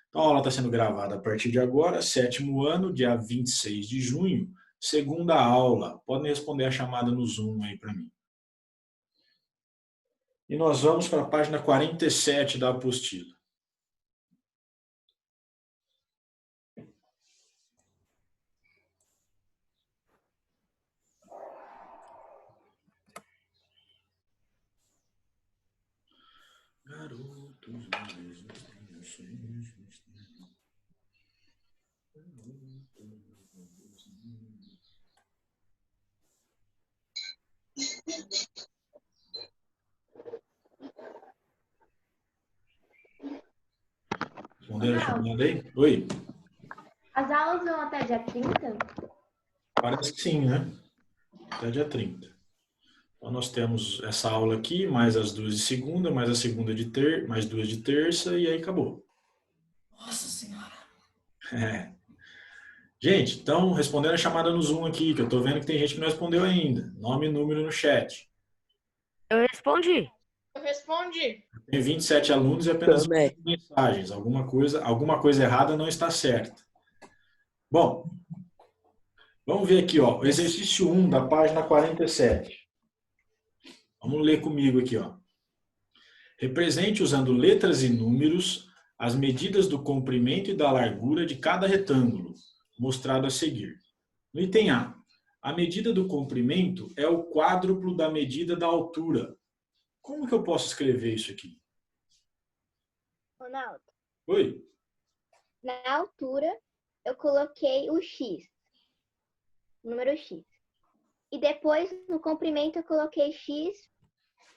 Então, a aula está sendo gravada a partir de agora, sétimo ano, dia 26 de junho, segunda aula. Podem responder a chamada no Zoom aí para mim. E nós vamos para a página 47 da apostila. Garotos, responderam a chamada aí? Oi? As aulas vão até dia 30? Parece que sim, né? Até dia 30. Então, nós temos essa aula aqui, mais as duas de segunda, mais a segunda de terça, mais duas de terça, e aí acabou. Nossa Senhora. É. Gente, então, respondendo a chamada no Zoom aqui, que eu tô vendo que tem gente que não respondeu ainda. Nome e número no chat. Eu respondi. Eu respondi. Tem 27 alunos e apenas Também. 20 mensagens. Alguma coisa errada não está certa. Bom, vamos ver aqui, ó, o exercício 1 da página 47. Vamos ler comigo aqui, ó. Represente usando letras e números as medidas do comprimento e da largura de cada retângulo, mostrado a seguir. No item A medida do comprimento é o quádruplo da medida da altura. Como que eu posso escrever isso aqui? Ronaldo, Oi? na altura eu coloquei o X, o número X. E depois no comprimento eu coloquei X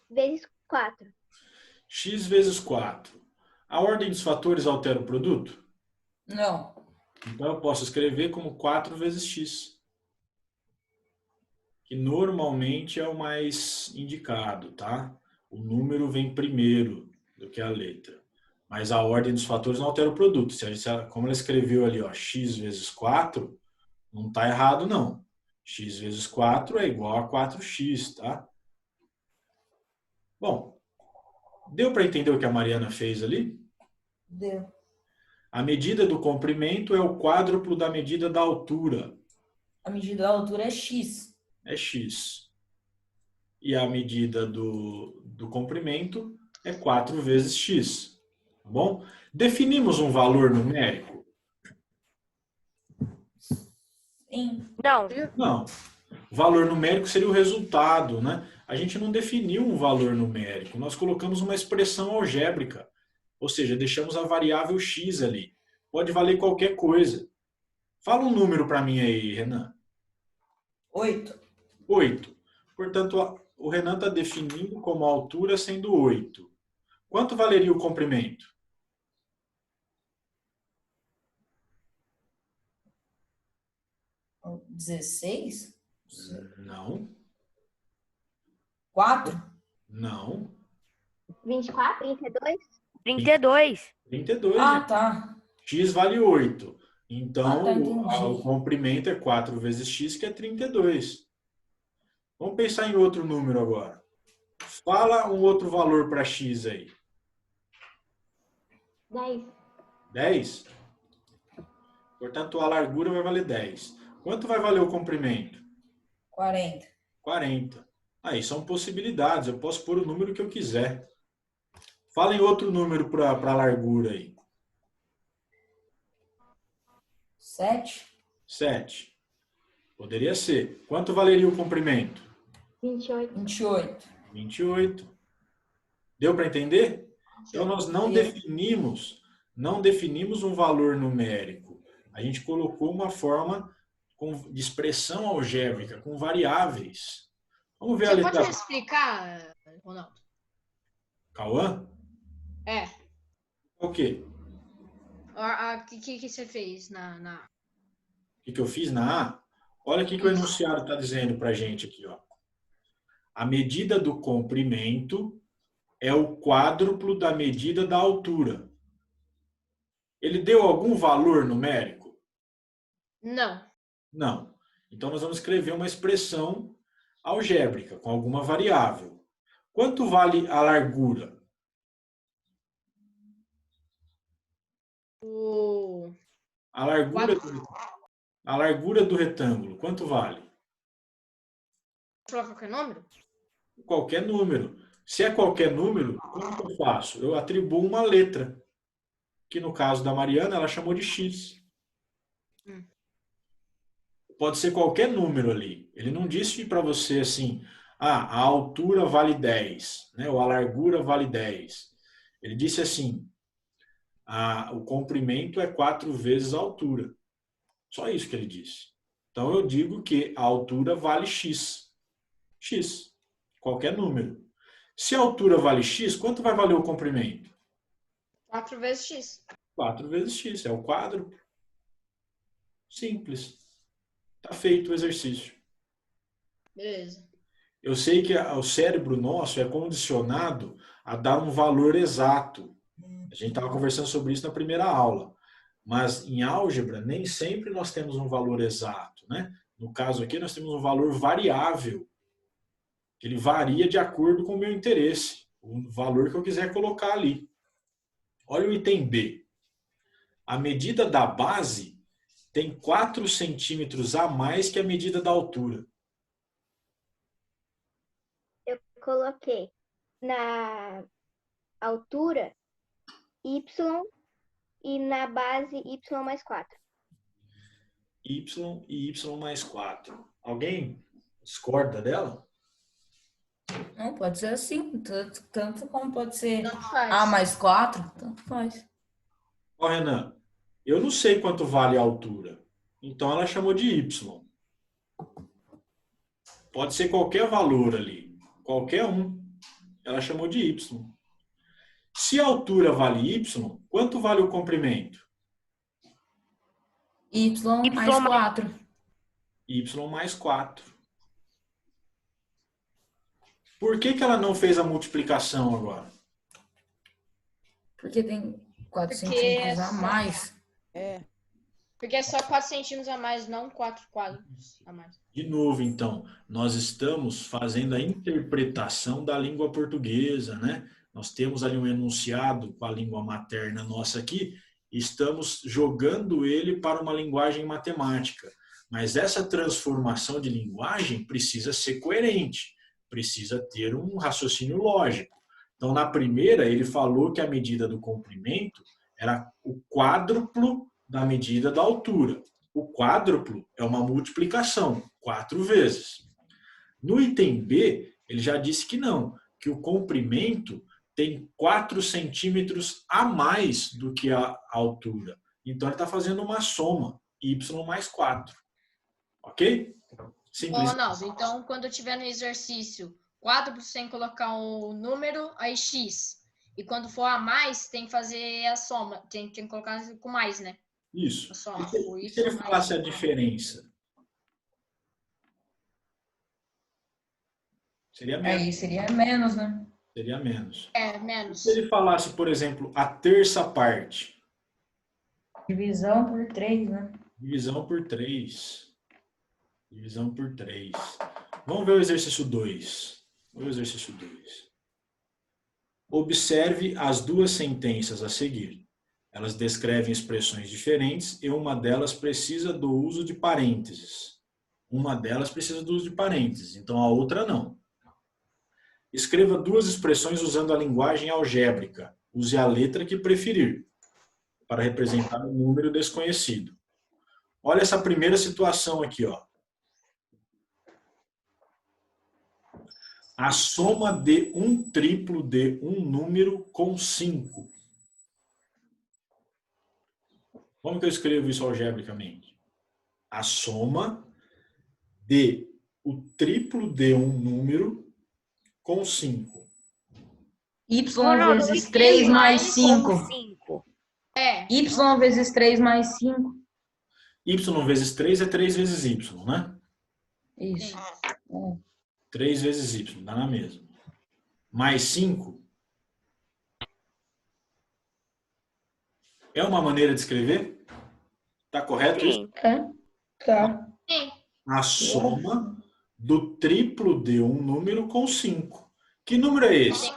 vezes 4. X vezes 4. A ordem dos fatores altera o produto? Não. Então eu posso escrever como 4 vezes x, que normalmente é o mais indicado, tá? O número vem primeiro do que a letra. Mas a ordem dos fatores não altera o produto. Como ela escreveu ali, ó, x vezes 4, não está errado não. X vezes 4 é igual a 4x, tá? Bom, deu para entender o que a Mariana fez ali? Deu. A medida do comprimento é o quádruplo da medida da altura. A medida da altura é X. É x. E a medida do comprimento é 4 vezes x. Tá bom? Definimos um valor numérico? Sim. Não. Não. O valor numérico seria o resultado, né? A gente não definiu um valor numérico, nós colocamos uma expressão algébrica. Ou seja, deixamos a variável x ali. Pode valer qualquer coisa. Fala um número para mim aí, Renan. 8. 8. Portanto, o Renan está definindo como a altura sendo 8. Quanto valeria o comprimento? 16? Não, 4? não. 24, 32? 32. 32. Ah, tá. X vale 8. Então, Entendi. o comprimento é 4 vezes x, que é 32. Vamos pensar em outro número agora. Fala um outro valor para x aí. 10. 10? Portanto, a largura vai valer 10. Quanto vai valer o comprimento? 40. 40. Aí são possibilidades, eu posso pôr o número que eu quiser. Fala em outro número para a largura aí. 7? 7. Poderia ser. Quanto valeria o comprimento? 28. 28. 28. Deu para entender? Então nós não definimos um valor numérico. A gente colocou uma forma de expressão algébrica com variáveis. Vamos ver a Você pode letra me explicar, Ronaldo? Cauã? É. O quê? O que você fez na... O que eu fiz na A? Olha o que o enunciado está dizendo para a gente aqui. Ó. A medida do comprimento é o quádruplo da medida da altura. Ele deu algum valor numérico? Não. Não. Então nós vamos escrever uma expressão algébrica com alguma variável. Quanto vale a largura? A largura do retângulo, quanto vale? Falar qualquer número? Qualquer número. Se é qualquer número, como que eu faço? Eu atribuo uma letra, que no caso da Mariana, ela chamou de X. Pode ser qualquer número ali. Ele não disse para você assim, a altura vale 10, né? Ou a largura vale 10. Ele disse assim, o comprimento é 4 vezes a altura. Só isso que ele disse. Então eu digo que a altura vale X. X. Qualquer número. Se a altura vale X, quanto vai valer o comprimento? 4 vezes X. 4 vezes X. É o quádruplo. Simples. Está feito o exercício. Beleza. Eu sei que o cérebro nosso é condicionado a dar um valor exato. A gente estava conversando sobre isso na primeira aula. Mas em álgebra, nem sempre nós temos um valor exato, né? No caso aqui, nós temos um valor variável. Ele varia de acordo com o meu interesse. O valor que eu quiser colocar ali. Olha o item B. A medida da base tem 4 centímetros a mais que a medida da altura. Eu coloquei na altura y e na base y mais 4. Y e y mais 4. Alguém discorda dela? Não, pode ser assim. Tanto como pode ser Tanto faz. A mais 4, tanto faz. Ó, Renan, eu não sei quanto vale a altura. Então ela chamou de y. Pode ser qualquer valor ali. Qualquer um. Ela chamou de y. Se a altura vale y, quanto vale o comprimento? Y mais 4. Y mais 4. Por que ela não fez a multiplicação agora? Porque tem 4 Porque centímetros a mais. Porque é só 4 centímetros a mais, não 4 quadros a mais. De novo, então, nós estamos fazendo a interpretação da língua portuguesa, né? Nós temos ali um enunciado com a língua materna nossa aqui, e estamos jogando ele para uma linguagem matemática. Mas essa transformação de linguagem precisa ser coerente, precisa ter um raciocínio lógico. Então, na primeira, ele falou que a medida do comprimento era o quádruplo da medida da altura. O quádruplo é uma multiplicação, 4 vezes. No item B, ele já disse que não, que o comprimento tem 4 centímetros a mais do que a altura. Então, ele está fazendo uma soma, y mais 4. Ok? Simples. Ronaldo, então quando eu estiver no exercício, quádruplo sem colocar o número, aí X. E quando for a mais, tem que fazer a soma. Tem que colocar com mais, né? Isso. A soma. E se ele falasse a diferença? Seria menos. Aí seria menos, né? Seria menos. É, menos. Se ele falasse, por exemplo, a terça parte? Divisão por 3, né? Divisão por 3. Divisão por 3. Vamos ver o exercício 2. Vamos ver o exercício 2. Observe as duas sentenças a seguir. Elas descrevem expressões diferentes e uma delas precisa do uso de parênteses. Uma delas precisa do uso de parênteses, então a outra não. Escreva duas expressões usando a linguagem algébrica. Use a letra que preferir para representar um número desconhecido. Olha essa primeira situação aqui, ó. A soma de um triplo de um número com 5. Como que eu escrevo isso algebricamente? A soma de o triplo de um número com 5. Y Ronaldo, vezes que 3 mais como 5. 5. É. Y vezes 3 mais 5. Y vezes 3 é 3 vezes Y, né? Isso. 3 vezes Y, dá na mesma. Mais 5. É uma maneira de escrever? Tá correto isso? Sim. É? Tá. Sim. A soma do triplo de um número com 5. Que número é esse?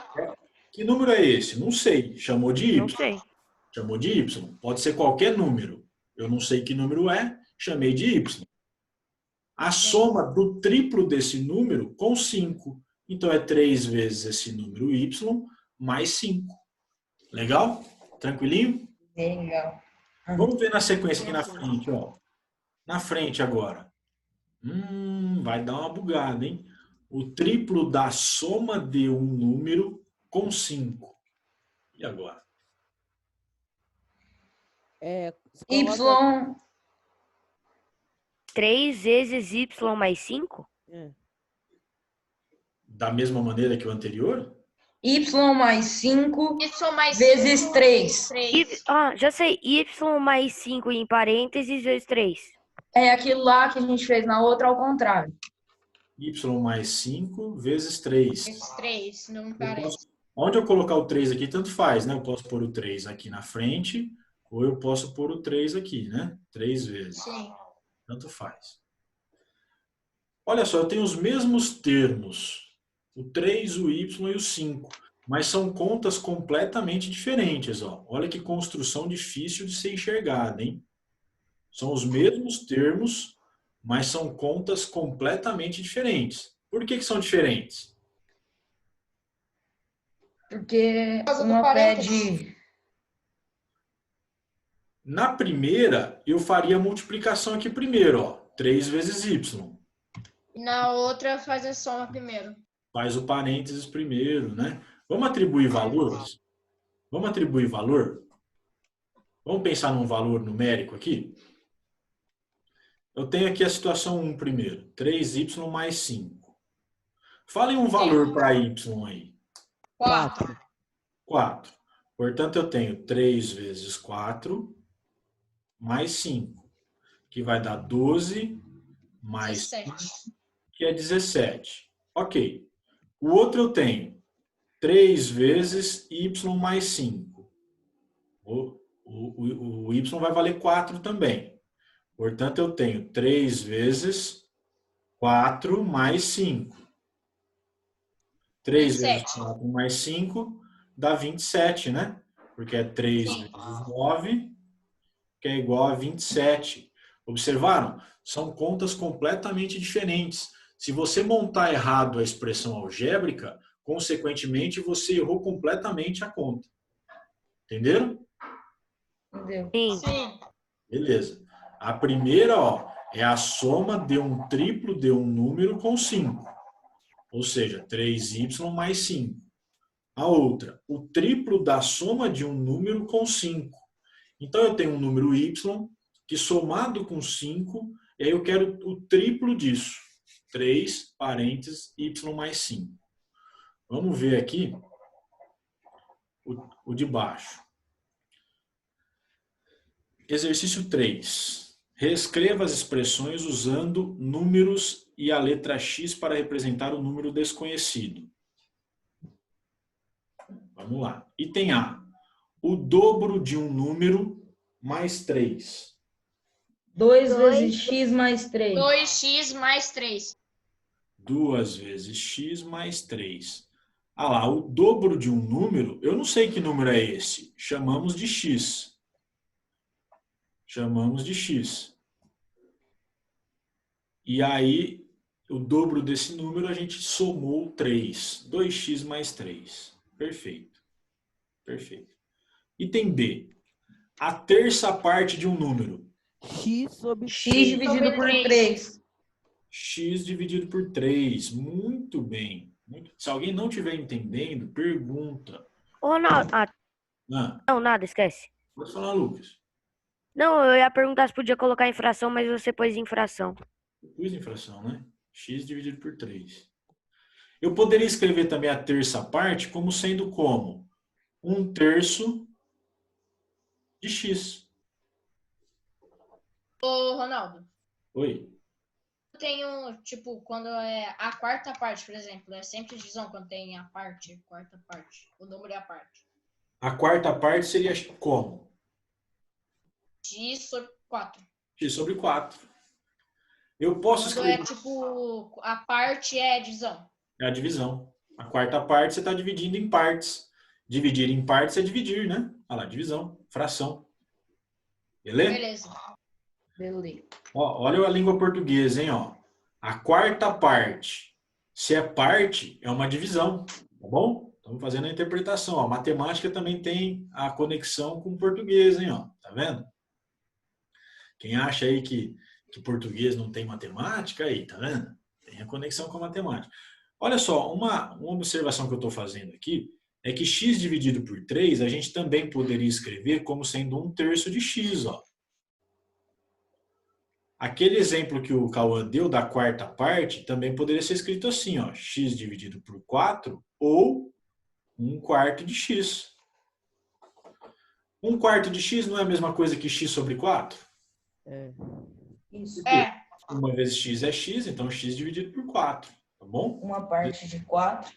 Que número é esse? Não sei. Chamou de Não Y. sei. Chamou de Y. Pode ser qualquer número. Eu não sei que número é, chamei de y. A soma do triplo desse número com 5. Então, é 3 vezes esse número y mais 5. Legal? Tranquilinho? Legal. Vamos ver na sequência aqui na frente, ó. Na frente agora. Vai dar uma bugada, hein? O triplo da soma de um número com 5. E agora? Y, 3 vezes y mais 5? Da mesma maneira que o anterior? Y mais 5 Y mais vezes 5 3. Já sei. Y mais 5 em parênteses vezes 3. É aquilo lá que a gente fez na outra ao contrário. Y mais 5 vezes 3. Vezes 3, não me parece. Onde eu colocar o 3 aqui, tanto faz, né? Eu posso pôr o 3 aqui na frente, ou eu posso pôr o 3 aqui, né? 3 vezes. Sim. Tanto faz. Olha só, eu tenho os mesmos termos. O 3, o y e o 5. Mas são contas completamente diferentes, ó. Olha que construção difícil de ser enxergada, hein? São os mesmos termos, mas são contas completamente diferentes. Por que são diferentes? Porque causa do uma parênteses. pede... Na primeira, eu faria a multiplicação aqui primeiro, ó. 3 vezes y. E na outra faz a soma primeiro. Faz o parênteses primeiro, né? Vamos atribuir valores? Vamos atribuir valor? Vamos pensar num valor numérico aqui? Eu tenho aqui a situação 1 primeiro. 3y mais 5. Falem um valor para y aí. 4. 4. Portanto, eu tenho 3 vezes 4 mais 5, que vai dar 12 mais 17. 5, que é 17. Ok. O outro eu tenho 3 vezes y mais 5. O y vai valer 4 também. Portanto, eu tenho 3 vezes 4 mais 5. 3 vezes 4 mais 5 dá 27, né? Porque é 3 vezes 9, que é igual a 27. Observaram? São contas completamente diferentes. Se você montar errado a expressão algébrica, consequentemente, você errou completamente a conta. Entenderam? Entendeu? Sim. Sim. Beleza. A primeira, ó, é a soma de um triplo de um número com 5. Ou seja, 3y mais 5. A outra, o triplo da soma de um número com 5. Então, eu tenho um número y, que somado com 5, e aí eu quero o triplo disso. 3, parênteses, y mais 5. Vamos ver aqui o de baixo. Exercício 3. Reescreva as expressões usando números e a letra X para representar o número desconhecido. Vamos lá. Item A. O dobro de um número mais 3. 2 vezes x mais 3. 2x mais 3. 2 vezes x mais 3. Ah lá, o dobro de um número, eu não sei que número é esse. Chamamos de x. Chamamos de x. E aí, o dobro desse número, a gente somou 3. 2x mais 3. Perfeito. Perfeito. Item B. A terça parte de um número. X sobre X dividido por 3. X dividido por 3. Muito bem. Se alguém não estiver entendendo, pergunta. Ô, Ronaldo. Não, nada, esquece. Pode falar, Lucas. Não, eu ia perguntar se podia colocar infração, mas você pôs infração. Eu pus infração, né? X dividido por 3. Eu poderia escrever também a terça parte como sendo como 1/3 de x. Ô, Ronaldo, Oi? eu tenho, tipo, quando é a quarta parte, por exemplo, é sempre divisão quando tem a parte, quarta parte. O número é a parte. A quarta parte seria como? X sobre 4. X sobre 4. Eu posso Quando é, escrever tipo, a parte é divisão. a divisão. A quarta parte você está dividindo em partes. Dividir em partes é dividir, né? Olha lá, divisão, fração. Beleza? Beleza. Beleza. Ó, olha a língua portuguesa, hein? Ó. A quarta parte. Se é parte, é uma divisão, tá bom? Estamos fazendo a interpretação. Ó. A matemática também tem a conexão com o português, hein? Ó. Tá vendo? Quem acha aí que português não tem matemática, aí, tá vendo? Tem a conexão com a matemática. Olha só, uma observação que eu estou fazendo aqui é que x dividido por 3 a gente também poderia escrever como sendo 1/3 de x, ó. Aquele exemplo que o Cauã deu da quarta parte também poderia ser escrito assim, ó, x dividido por 4 ou 1/4 de x. 1/4 de x não é a mesma coisa que x sobre 4? É. Isso. É. Uma vezes x é x, então x dividido por 4, tá bom? Uma parte de 4.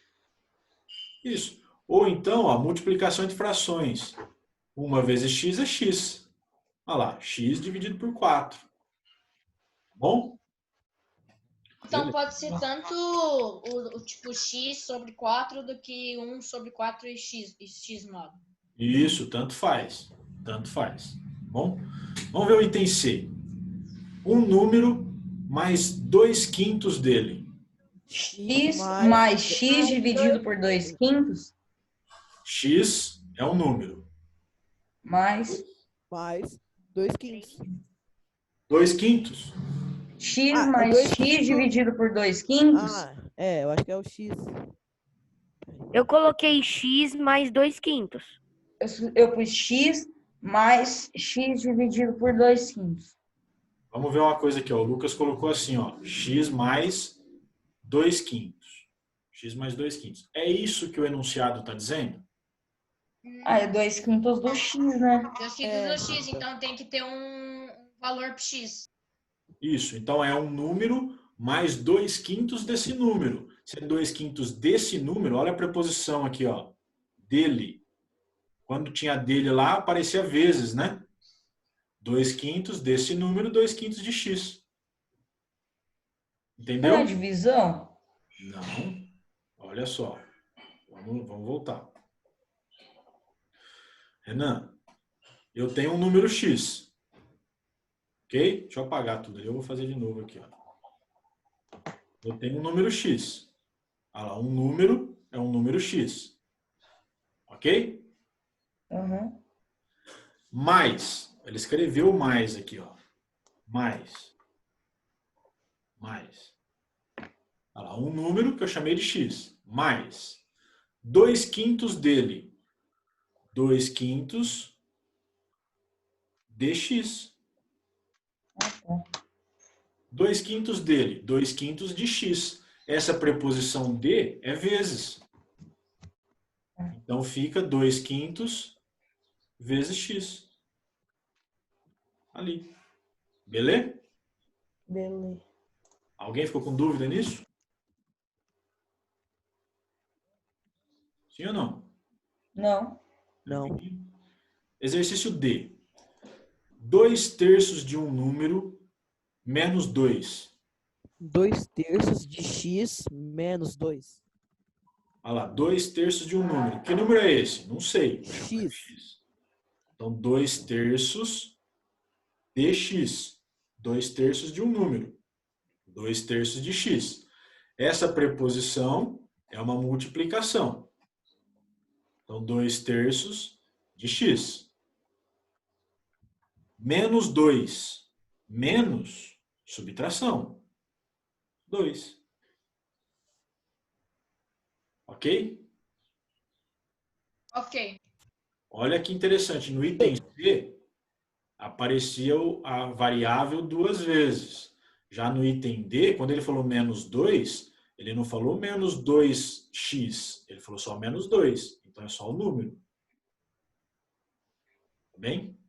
Isso. Ou então, ó, multiplicação entre frações. Uma vezes x é x. Olha lá, x dividido por 4. Bom? Então pode ser tanto o tipo x sobre 4 do que 1 sobre 4 e x modo. Isso, tanto faz. Tanto faz. Bom? Vamos ver o item C. Um número mais 2/5 dele. X mais x dividido por 2/5 X é um número. mais Mais 2/5. 2/5. x Ah, mais 2/5. x dividido por 2/5. Eu acho que é o X. Eu coloquei x mais 2/5. Eu pus x mais x dividido por 2/5. Vamos ver uma coisa aqui, ó. O Lucas colocou assim, ó, x mais 2/5. X mais 2/5. É isso que o enunciado está dizendo? Ah, é 2/5 do x, né? 2/5 do x, então tem que ter um valor para x. Isso. Então é um número mais 2/5 desse número. Se é 2/5 desse número, olha a preposição aqui, ó. Dele. Quando tinha dele lá, aparecia vezes, né? 2/5 desse número, 2/5 de x. Entendeu? Não é divisão? Não. Olha só. Vamos voltar. Renan, eu tenho um número x. Ok? Deixa eu apagar tudo ali. Eu vou fazer de novo aqui. Ó. Eu tenho um número x. Olha lá, um número é um número x. Ok? Uhum. Mais. Ele escreveu mais aqui. Ó. Mais. Olha lá, um número que eu chamei de x. Mais. 2/5 dele. 2/5 dx. 2/5 dele, 2/5 de x. Essa preposição de é vezes. Então fica 2/5 vezes x. Ali. Beleza? Beleza. Alguém ficou com dúvida nisso? Sim ou não? Não. Não. Exercício D. 2/3 de um número menos 2. 2/3 de X menos 2. Olha lá, 2/3 de um número. Que número é esse? Não sei. Vou chamar de x. Então, 2/3 de x. 2/3 de um número. 2/3 de x. Essa preposição é uma multiplicação. Então, 2/3 de x. Menos 2. Menos subtração. 2. Ok? Ok. Olha que interessante. No item C, aparecia a variável 2 vezes. Já no item D, quando ele falou menos 2, ele não falou menos 2x. Ele falou só menos 2. Então é só o número. Tá bem?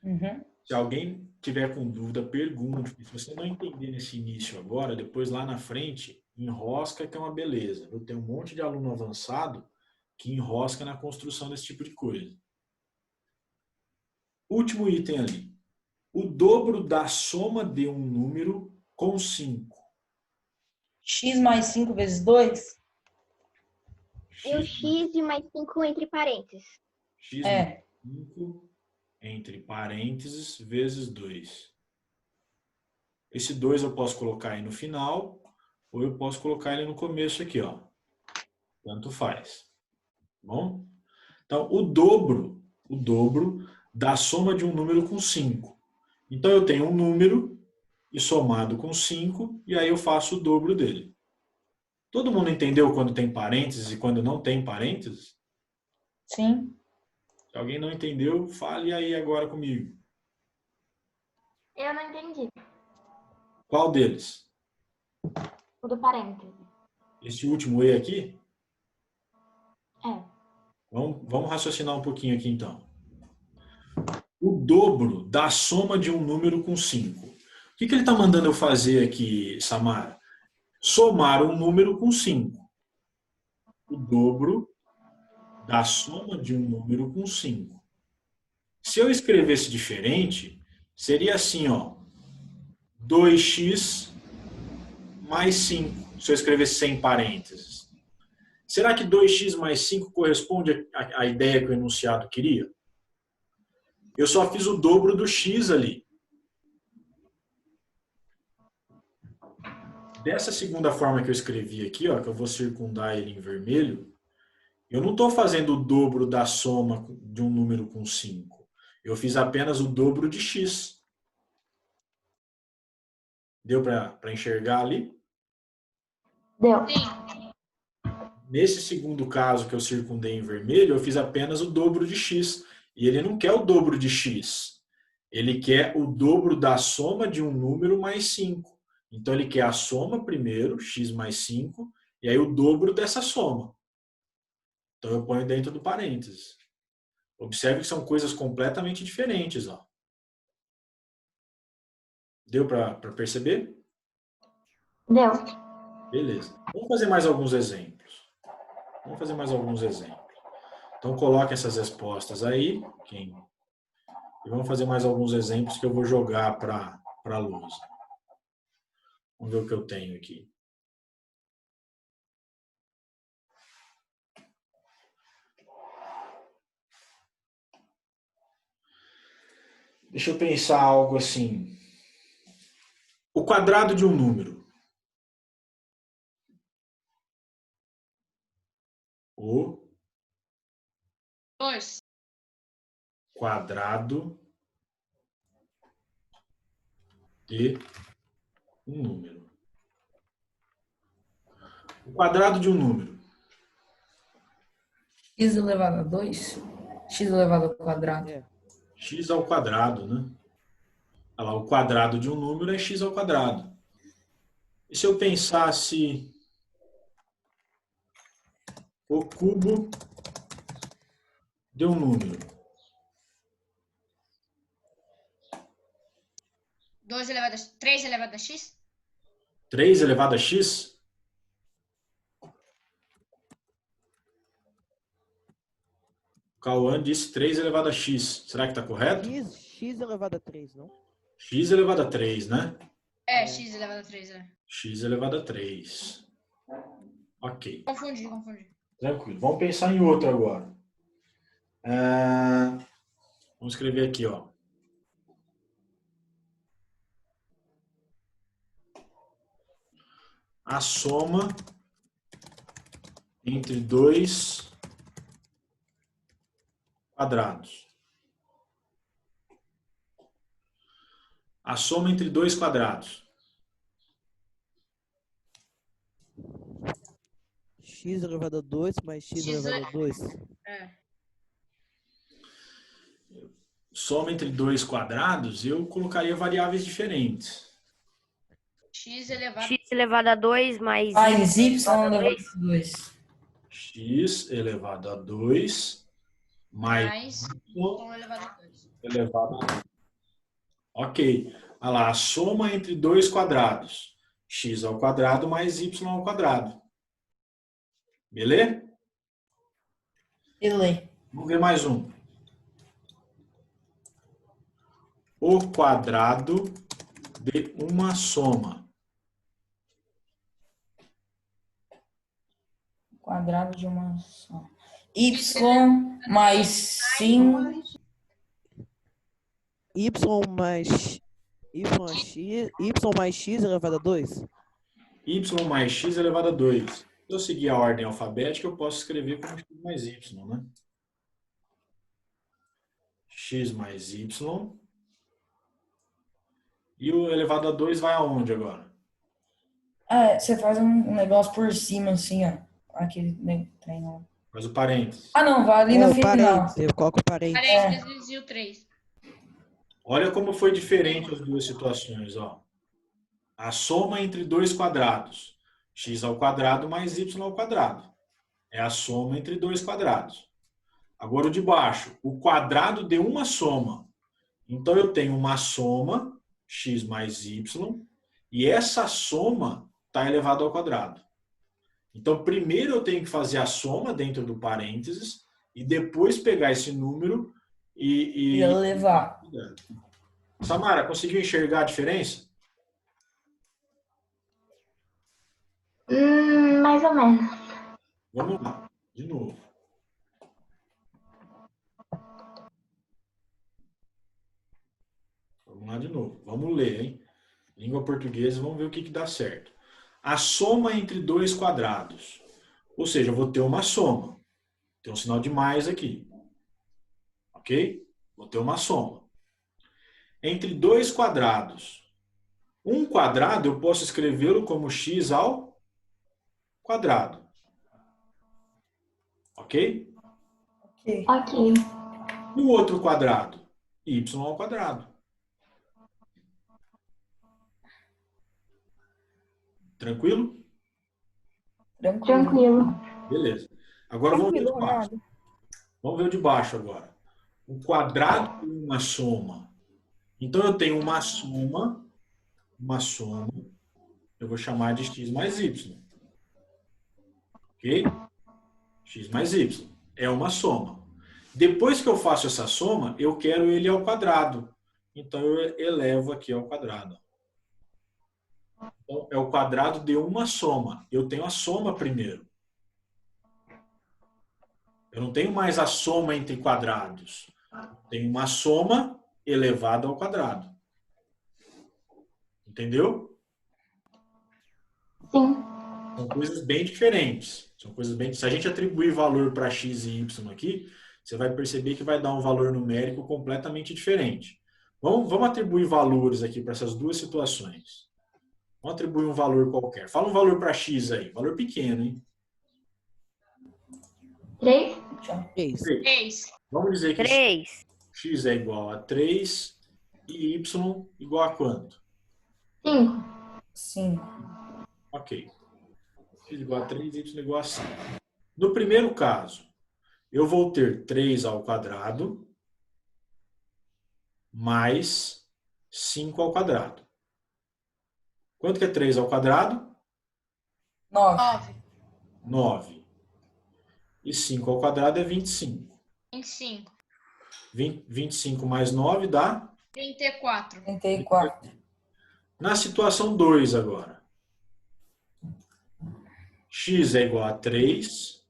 Uhum. Se alguém tiver com dúvida, pergunte. Se você não entender nesse início agora, depois lá na frente, enrosca que é uma beleza. Eu tenho um monte de aluno avançado que enrosca na construção desse tipo de coisa. Último item ali. O dobro da soma de um número com 5. X mais 5 vezes 2? E o x e mais 5 entre parênteses. X É. mais 5 entre parênteses vezes 2. Esse 2 eu posso colocar aí no final, ou eu posso colocar ele no começo aqui, ó. Tanto faz. Bom? Então, o dobro da soma de um número com 5. Então, eu tenho um número e somado com 5, e aí eu faço o dobro dele. Todo mundo entendeu quando tem parênteses e quando não tem parênteses? Sim. Se alguém não entendeu, fale aí agora comigo. Eu não entendi. Qual deles? O do parêntese. Esse último E aqui? É. Vamos raciocinar um pouquinho aqui então. O dobro da soma de um número com 5. O que ele está mandando eu fazer aqui, Samara? Somar um número com 5. O dobro da soma de um número com 5. Se eu escrevesse diferente, seria assim, ó. 2x mais 5. Se eu escrevesse sem parênteses. Será que 2x mais 5 corresponde à ideia que o enunciado queria? Eu só fiz o dobro do x ali. Dessa segunda forma que eu escrevi aqui, ó, que eu vou circundar ele em vermelho, eu não estou fazendo o dobro da soma de um número com 5. Eu fiz apenas o dobro de x. Deu para enxergar ali? Deu. Sim. Nesse segundo caso que eu circundei em vermelho, eu fiz apenas o dobro de x. E ele não quer o dobro de x. Ele quer o dobro da soma de um número mais 5. Então, ele quer a soma primeiro, x mais 5, e aí o dobro dessa soma. Então, eu ponho dentro do parênteses. Observe que são coisas completamente diferentes. Ó. Deu para perceber? Deu. Beleza. Vamos fazer mais alguns exemplos. Então, coloque essas respostas aí. E vamos fazer mais alguns exemplos que eu vou jogar para a lousa. Vamos ver o que eu tenho aqui. Deixa eu pensar algo assim. O quadrado de um número. O 2. quadrado de um número. O quadrado de um número. X elevado a 2. X elevado ao quadrado. É. X ao quadrado, né? Olha lá, o quadrado de um número é x ao quadrado. E se eu pensasse o cubo de um número? 3 elevado a x? 3 elevado a x? O Cauã disse 3 elevado a x. Será que está correto? X elevado a 3, não? X elevado a 3, né? É, x elevado a 3, é. X elevado a 3. Ok. Confundi. Tranquilo. Vamos pensar em outro agora. Vamos escrever aqui, ó. A soma entre dois quadrados. A soma entre dois quadrados. X elevado a 2 mais x X elevado a 2. É. Soma entre dois quadrados, eu colocaria variáveis diferentes. X elevado X elevado a 2 mais Mais y elevado a elevado 2. a 2. X elevado a 2 mais mais y elevado a 2. elevado a 2. Ok. Olha lá, a soma entre dois quadrados. X ao quadrado mais y ao quadrado. Beleza? Beleza. Vamos ver mais um. O quadrado de uma soma. Quadrado de uma só. Y mais 5. y mais x elevado a 2? Y mais x elevado a 2. Se eu seguir a ordem alfabética, eu posso escrever como x mais y, né? X mais y. E o elevado a 2 vai aonde agora? Você faz um negócio por cima, assim, ó. Aquele trem lá. Faz o parênteses. Ah, não, vai ali no o final. parênteses, eu coloco o parênteses. Parênteses e o 3. Olha como foi diferente as duas situações, ó. A soma entre dois quadrados. X ao quadrado mais y ao quadrado. É a soma entre dois quadrados. Agora o de baixo. O quadrado deu uma soma. Então eu tenho uma soma, x mais y, e essa soma está elevada ao quadrado. Então primeiro eu tenho que fazer a soma dentro do parênteses e depois pegar esse número E elevar. Samara, conseguiu enxergar a diferença? Mais ou menos. Vamos lá, de novo. Vamos lá de novo. Vamos ler, hein? Língua portuguesa, vamos ver o que dá certo. A soma entre dois quadrados. Ou seja, eu vou ter uma soma. Tem um sinal de mais aqui. Ok? Vou ter uma soma. Entre dois quadrados. Um quadrado eu posso escrevê-lo como x ao quadrado. Ok? Ok. Ok. E o outro quadrado? Y ao quadrado. Tranquilo? Tranquilo. Beleza. Agora vamos ver o de Tranquilo, baixo. Ronaldo. Vamos ver o de baixo agora. O quadrado tem uma soma. Então eu tenho uma soma, eu vou chamar de x mais y. Ok? X mais y. É uma soma. Depois que eu faço essa soma, eu quero ele ao quadrado. Então eu elevo aqui ao quadrado. Então, é o quadrado de uma soma. Eu tenho a soma primeiro. Eu não tenho mais a soma entre quadrados. Eu tenho uma soma elevada ao quadrado. Entendeu? Sim. São coisas bem diferentes. Se a gente atribuir valor para x e y aqui, você vai perceber que vai dar um valor numérico completamente diferente. Vamos atribuir valores aqui para essas duas situações. Vamos atribuir um valor qualquer. Fala um valor para x aí. Valor pequeno, hein? 3? 3. 3. Vamos dizer que 3. x é igual a 3 e y igual a quanto? 5. 5. Ok. X igual a 3 e y igual a 5. No primeiro caso, eu vou ter 3 ao quadrado mais 5 ao quadrado. Quanto que é 3 ao quadrado? 9. 9. 9. E 5 ao quadrado é 25. 25. 25 mais 9 dá? 34. 34. Na situação 2 agora. X é igual a 3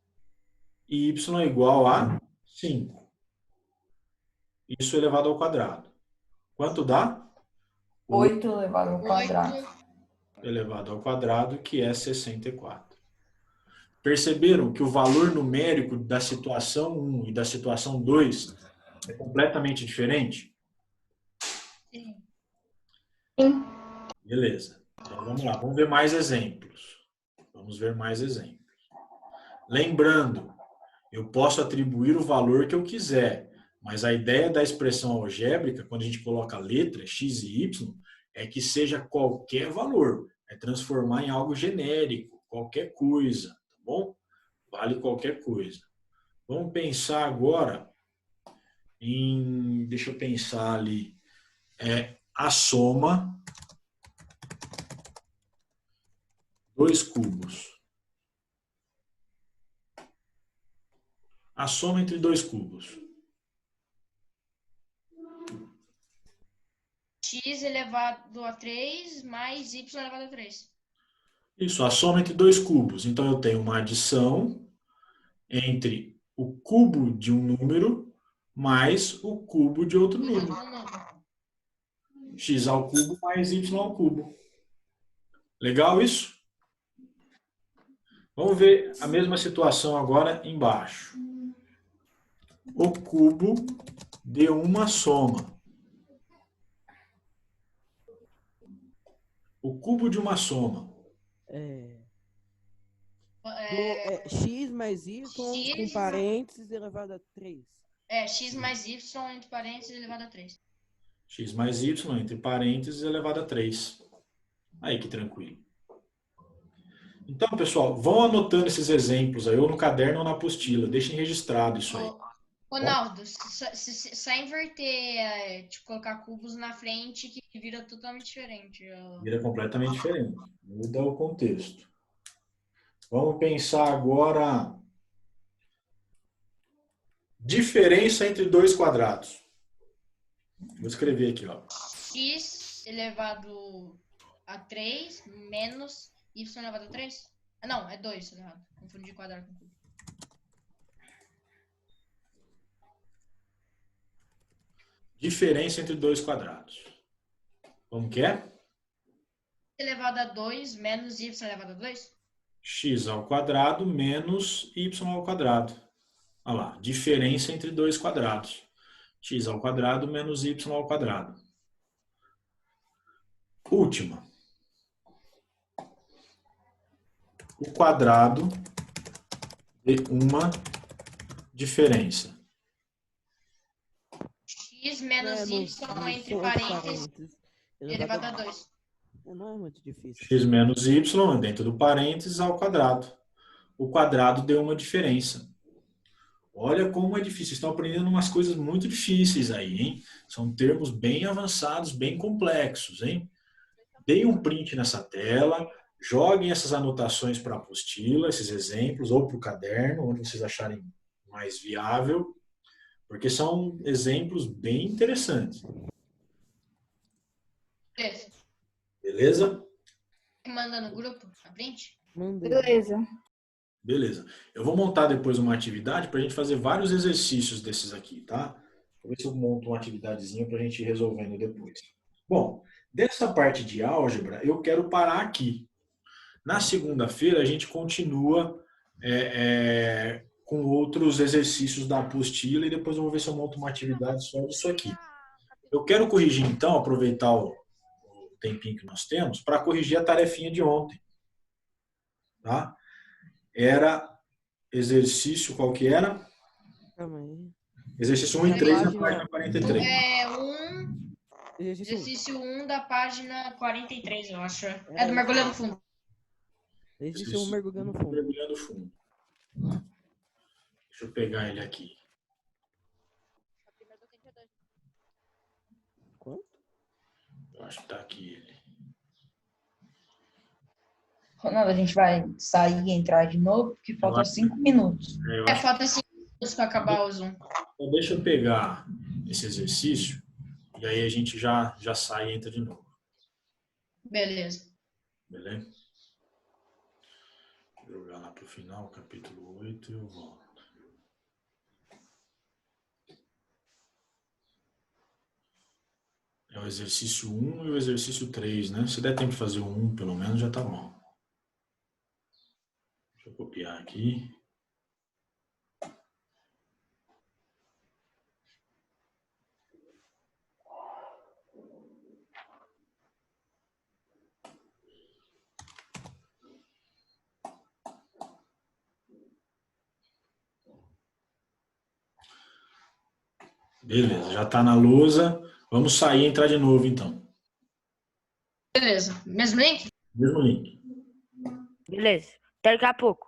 e y é igual a 5. Isso elevado ao quadrado. Quanto dá? 8 elevado ao quadrado. 8. Elevado ao quadrado, que é 64. Perceberam que o valor numérico da situação 1 e da situação 2 é completamente diferente? Sim. Sim. Beleza. Então vamos lá, vamos ver mais exemplos. Lembrando, eu posso atribuir o valor que eu quiser, mas a ideia da expressão algébrica, quando a gente coloca letra, x e y, é que seja qualquer valor. É transformar em algo genérico, qualquer coisa, tá bom? Vale qualquer coisa. Vamos pensar agora em, deixa eu pensar ali, a soma 2 cubos. A soma entre 2 cubos. X elevado a 3 mais y elevado a 3. Isso, a soma entre 2 cubos. Então eu tenho uma adição entre o cubo de um número mais o cubo de outro número. x ao cubo mais y ao cubo. Legal isso? Vamos ver a mesma situação agora embaixo. O cubo de uma soma. O cubo de uma soma. X mais Y com parênteses elevado a 3. X mais Y entre parênteses elevado a 3. X mais Y entre parênteses elevado a 3. Aí que tranquilo. Então, pessoal, vão anotando esses exemplos aí, ou no caderno ou na apostila. Deixem registrado isso aí. Ronaldo, só inverter, tipo, colocar cubos na frente que vira totalmente diferente. Vira completamente diferente. Muda o contexto. Vamos pensar agora diferença entre dois quadrados. Vou escrever aqui, ó. X elevado a 3 menos Y elevado a 3? Ah, não, é 2 elevado. Confundi quadrado com cubo. Diferença entre dois quadrados. Como que é? Elevado a 2 menos Y elevado a 2? X ao quadrado menos Y ao quadrado. Olha lá, diferença entre dois quadrados. X ao quadrado menos Y ao quadrado. Última. O quadrado de uma diferença. X menos Y entre parênteses elevado a 2. Não é muito difícil. X menos Y dentro do parênteses ao quadrado. O quadrado de uma diferença. Olha como é difícil. Estão aprendendo umas coisas muito difíceis aí, hein? São termos bem avançados, bem complexos, hein? Deem um print nessa tela, joguem essas anotações para a apostila, esses exemplos, ou para o caderno, onde vocês acharem mais viável, porque são exemplos bem interessantes. Beleza. Beleza? Manda no grupo a print? Beleza. Beleza. Eu vou montar depois uma atividade para a gente fazer vários exercícios desses aqui, tá? Vou ver se eu monto uma atividadezinha para a gente ir resolvendo depois. Bom, dessa parte de álgebra, eu quero parar aqui. Na segunda-feira, a gente continua com outros exercícios da apostila e depois eu vou ver se eu monto uma atividade só disso aqui. Eu quero corrigir, então, aproveitar o tempinho que nós temos, para corrigir a tarefinha de ontem. Tá? Era exercício, qual que era? Calma aí. Exercício 1 e 3 na página 43. Exercício 1 da página 43, eu acho. É do mergulhando fundo. Exercício 1 mergulhando fundo. Mergulhando fundo. Deixa eu pegar ele aqui. Quanto? Eu acho que tá aqui ele. Ronaldo, a gente vai sair e entrar de novo, porque faltam 5 minutos. Falta 5 minutos para acabar o Zoom. Então deixa eu pegar esse exercício e aí a gente já sai e entra de novo. Beleza. Beleza? Vou jogar lá pro final, capítulo 8 e eu volto. É o exercício 1 e o exercício 3, né? Se der tempo de fazer o 1, pelo menos, já tá bom. Deixa eu copiar aqui. Beleza, já está na lousa. Vamos sair e entrar de novo, então. Beleza. Mesmo link? Mesmo link. Beleza. Até daqui a pouco.